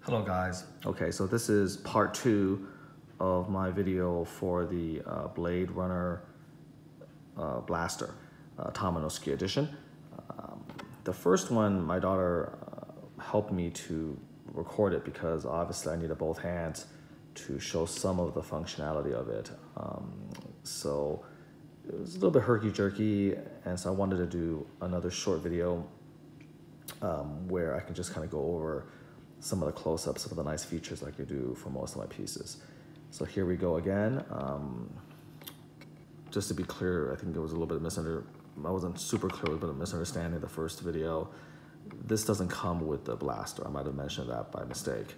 Hello guys. Okay, so this is part 2 of my video for the Blade Runner Blaster, Tomenosuke edition. The first one, my daughter helped me to record it because obviously I needed both hands to show some of the functionality of it. So it was a little bit herky-jerky, and so I wanted to do another short video where I can just kind of go over some of the close-ups, some of the nice features like you do for most of my pieces. So here we go again. Just to be clear, I think it was a little bit I wasn't super clear, but a misunderstanding the first video. This doesn't come with the blaster. I might have mentioned that by mistake.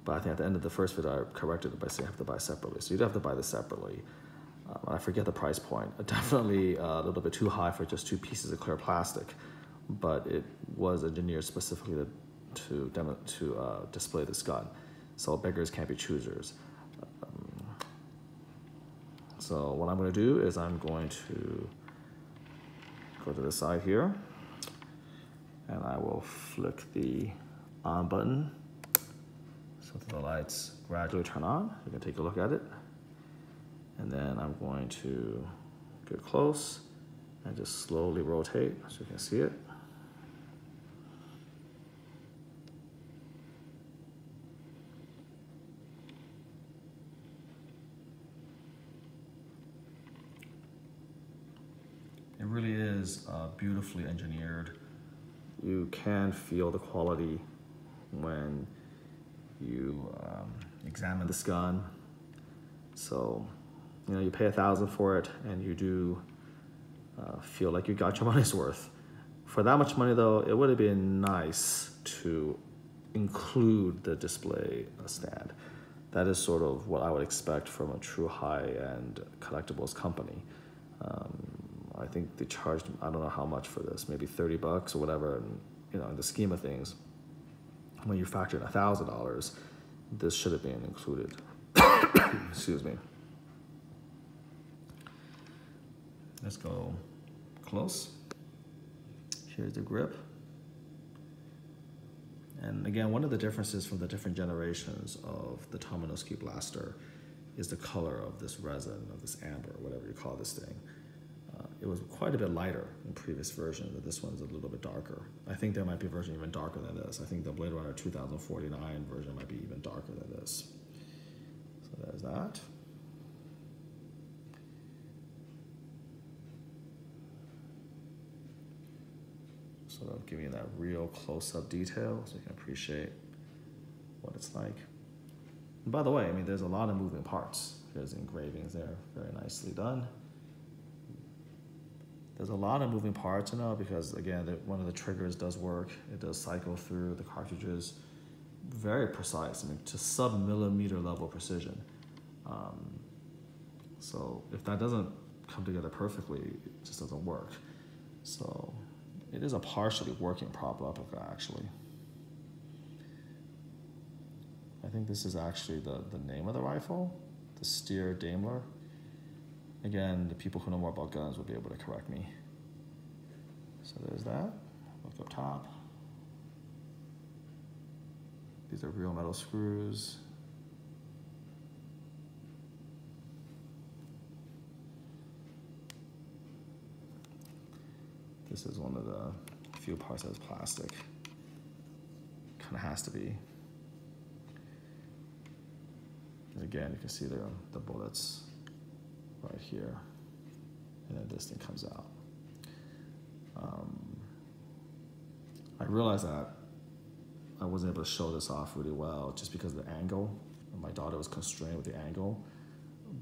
But I think at the end of the first video, I corrected it by saying I have to buy separately. So you'd have to buy this separately. I forget the price point. Definitely a little bit too high for just 2 pieces of clear plastic, but it was engineered specifically to display this gun. So beggars can't be choosers. So what I'm going to do is I'm going to go to the side here, and I will flick the on button so that the lights gradually turn on. You can take a look at it. And then I'm going to get close and just slowly rotate so you can see it. It really is beautifully engineered. You can feel the quality when you examine this gun. So, you know, you pay $1,000 for it, and you do feel like you got your money's worth. For that much money, though, it would have been nice to include the display stand. That is sort of what I would expect from a true high-end collectibles company. I think they charged, I don't know how much for this, maybe 30 bucks or whatever. And, you know, in the scheme of things, when you factor in $1,000, this should have been included. Excuse me. Let's go close. Here's the grip. And again, one of the differences from the different generations of the Tomenosuke blaster is the color of this resin, of this amber, whatever you call this thing. It was quite a bit lighter in previous versions, but this one's a little bit darker. I think there might be a version even darker than this. I think the Blade Runner 2049 version might be even darker than this. So there's that. Sort of giving you that real close-up detail so you can appreciate what it's like. And by the way, I mean, there's a lot of moving parts. There's engravings there, very nicely done. There's a lot of moving parts, you know, because again, one of the triggers does work. It does cycle through the cartridges. Very precise, I mean, to sub-millimeter level precision. So if that doesn't come together perfectly, it just doesn't work. So it is a partially working prop replica, actually. I think this is actually the name of the rifle, the Steer Daimler. Again, the people who know more about guns will be able to correct me. So there's that. Look up top. These are real metal screws. This is one of the few parts that's plastic. Kind of has to be. And again, you can see the bullets right here, and then this thing comes out. I realized that I wasn't able to show this off really well just because of the angle. My daughter was constrained with the angle,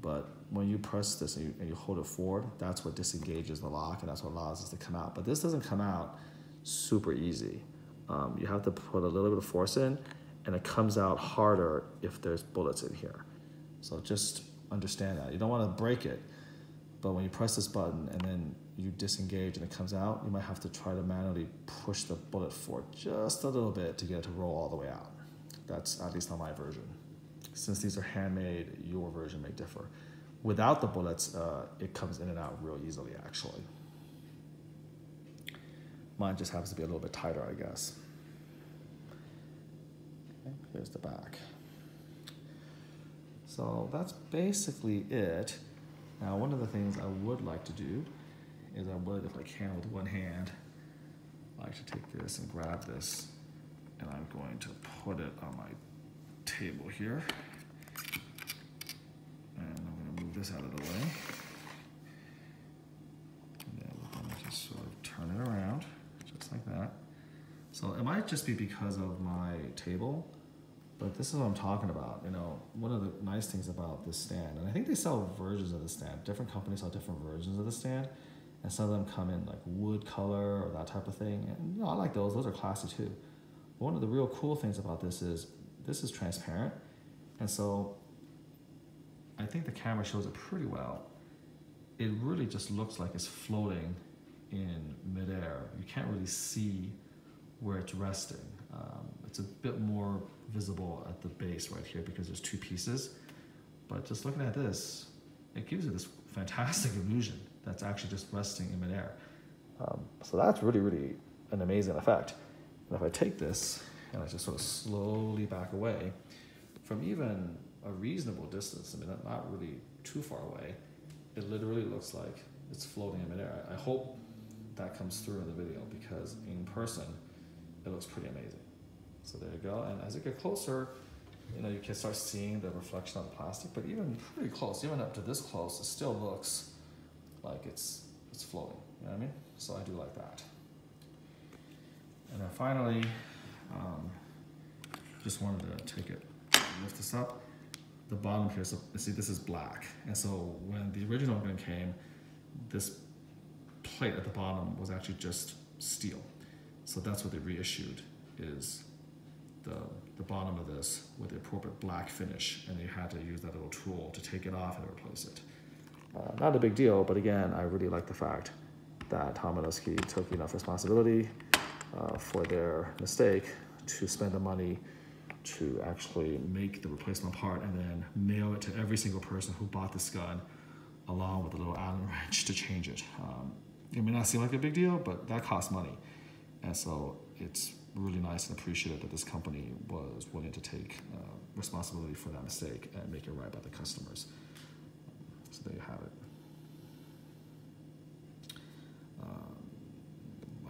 but when you press this and you hold it forward, that's what disengages the lock, and that's what allows this to come out. But this doesn't come out super easy. You have to put a little bit of force in, and it comes out harder if there's bullets in here. So just understand that. You don't want to break it, but when you press this button and then you disengage and it comes out, you might have to try to manually push the bullet forward just a little bit to get it to roll all the way out. That's at least on my version. Since these are handmade, your version may differ. Without the bullets, it comes in and out real easily, actually. Mine just happens to be a little bit tighter, I guess. Okay, here's the back. So that's basically it. Now, one of the things I would like to do is I would, if I can, with one hand, I like to take this and grab this, and I'm going to put it on my table here. And I'm going to move this out of the way. And then we're going to just sort of turn it around, just like that. So it might just be because of my table, but this is what I'm talking about. You know, one of the nice things about this stand, and I think they sell versions of the stand. Different companies sell different versions of the stand, and some of them come in like wood color or that type of thing. And you know, I like those. Those are classy too. But one of the real cool things about this is transparent, and so I think the camera shows it pretty well. It really just looks like it's floating in midair. You can't really see where it's resting. It's a bit more visible at the base right here because there's two pieces. But just looking at this, it gives you this fantastic illusion that's actually just resting in midair. So that's really, really an amazing effect. And if I take this and I just sort of slowly back away from even a reasonable distance, I mean, not really too far away, it literally looks like it's floating in midair. I hope that comes through in the video because in person, it looks pretty amazing. So there you go. And as you get closer, you know, you can start seeing the reflection on the plastic, but even pretty close, even up to this close, it still looks like it's floating. You know what I mean? So I do like that. And then finally, just wanted to take it, lift this up. The bottom here, so see, this is black. And so when the original gun came, this plate at the bottom was actually just steel. So that's what they reissued, is the bottom of this with the appropriate black finish, and you had to use that little tool to take it off and replace it. Not a big deal, but again, I really like the fact that Tomenosuke took enough responsibility for their mistake to spend the money to actually make the replacement part and then mail it to every single person who bought this gun, along with a little Allen wrench to change it. It may not seem like a big deal, but that costs money. And so it's really nice and appreciated that this company was willing to take responsibility for that mistake and make it right by the customers. So there you have it.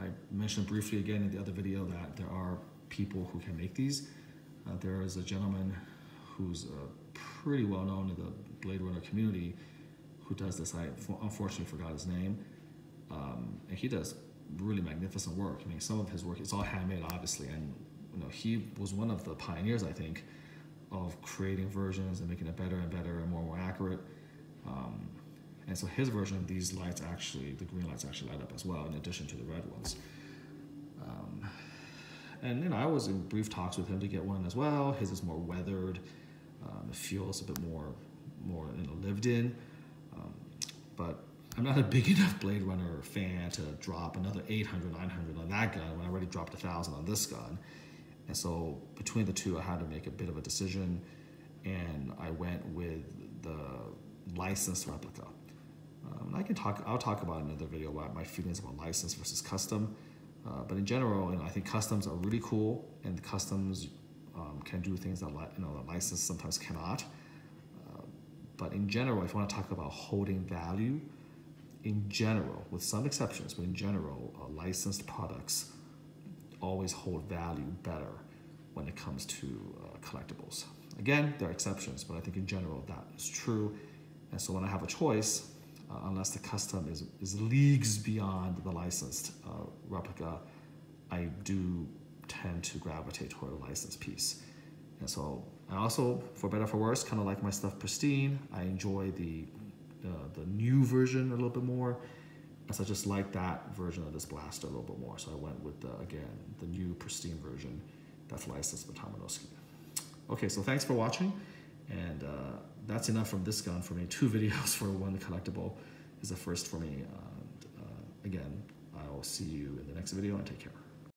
I mentioned briefly again in the other video that there are people who can make these. There is a gentleman who's pretty well known in the Blade Runner community who does this. I unfortunately forgot his name. And he does really magnificent work. I mean, some of his work, it's all handmade, obviously, and you know, he was one of the pioneers, I think, of creating versions and making it better and better and more accurate. And so his version of these lights actually, the green lights actually light up as well, in addition to the red ones. And you know, I was in brief talks with him to get one as well. His is more weathered. It feels a bit more you know, lived in. But I'm not a big enough Blade Runner fan to drop another 800, 900 on that gun when I already dropped 1,000 on this gun. And so between the two, I had to make a bit of a decision, and I went with the licensed replica. I'll talk about in another video about my feelings about licensed versus custom. But in general, you know, I think customs are really cool, and the customs can do things that the licensed sometimes cannot. But in general, if you want to talk about holding value, in general, with some exceptions, but in general, licensed products always hold value better when it comes to collectibles. Again, there are exceptions, but I think in general that is true. And so when I have a choice, unless the custom is leagues beyond the licensed replica, I do tend to gravitate toward a licensed piece. And so I also, for better or for worse, kind of like my stuff pristine. I enjoy the new version a little bit more. And so I just like that version of this blaster a little bit more. So I went with, again, the new pristine version that's licensed by Tomenosuke. Okay, so thanks for watching. And that's enough from this gun for me. 2 videos for one collectible is a first for me. Again, I'll see you in the next video, and take care.